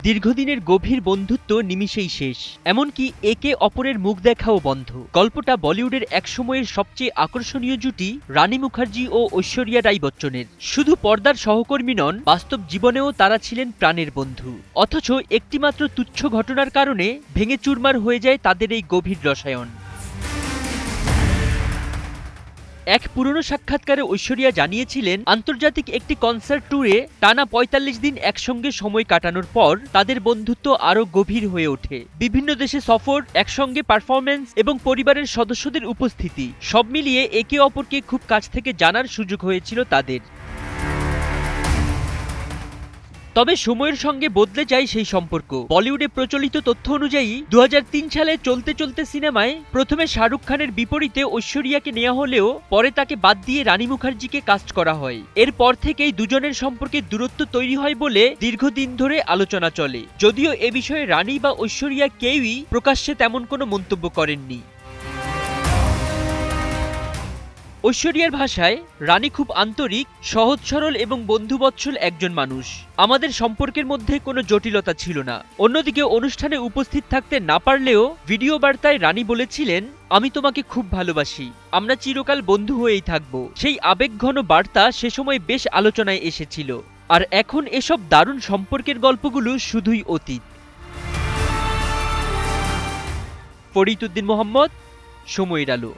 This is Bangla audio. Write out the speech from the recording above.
দীর্ঘদিনের গভীর বন্ধুত্ব নিমিষেই শেষ, এমনকি একে অপরের মুখ দেখাও বন্ধ। গল্পটা বলিউডের একসময়ের সবচেয়ে আকর্ষণীয় জুটি রানী মুখার্জি ও ঐশ্বরিয়া রাই বচ্চনের। শুধু পর্দার সহকর্মী নন, বাস্তব জীবনেও তারা ছিলেন প্রাণের বন্ধু। অথচ একটিমাত্র তুচ্ছ ঘটনার কারণে ভেঙে চুরমার হয়ে যায় তাদের এই গভীর রসায়ন। এক পুরনো সাক্ষাৎকারে ঐশ্বরিয়া জানিয়েছিলেন, আন্তর্জাতিক একটি কনসার্ট ট্যুরে টানা ৪৫ দিন একসঙ্গে সময় কাটানোর পর তাদের বন্ধুত্ব আরও গভীর হয়ে ওঠে। বিভিন্ন দেশে সফর, একসঙ্গে পারফরম্যান্স এবং পরিবারের সদস্যদের উপস্থিতি সব মিলিয়ে একে অপরকে খুব কাছ থেকে জানার সুযোগ হয়েছিল তাদের। তবে সময়ের সঙ্গে বদলে যায় সেই সম্পর্ক। বলিউডে প্রচলিত তথ্য অনুযায়ী ২০০৩ সালে চলতে চলতে সিনেমায় প্রথমে শাহরুখ খানের বিপরীতে ঐশ্বরিয়াকে নেওয়া হলেও পরে তাকে বাদ দিয়ে রানী মুখার্জিকে কাস্ট করা হয়। এরপর থেকেই দুজনের সম্পর্কে দূরত্ব তৈরি হয় বলে দীর্ঘদিন ধরে আলোচনা চলে, যদিও এ বিষয়ে রানী বা ঐশ্বরিয়া কেউই প্রকাশ্যে তেমন কোনো মন্তব্য করেননি। ঐশ্বরিয়ার ভাষায়, রানী খুব আন্তরিক, সহজ সরল এবং বন্ধুবৎসল একজন মানুষ। আমাদের সম্পর্কের মধ্যে কোনো জটিলতা ছিল না। অন্যদিকে অনুষ্ঠানে উপস্থিত থাকতে না পারলেও ভিডিও বার্তায় রানী বলেছিলেন, আমি তোমাকে খুব ভালোবাসি, আমরা চিরকাল বন্ধু হয়েই থাকব। সেই আবেগঘন বার্তা সে সময় বেশ আলোচনায় এসেছিল। আর এখন এসব দারুণ সম্পর্কের গল্পগুলো শুধুই অতীত। ফরিদ উদ্দিন মোহাম্মদ, সময়ের আলো।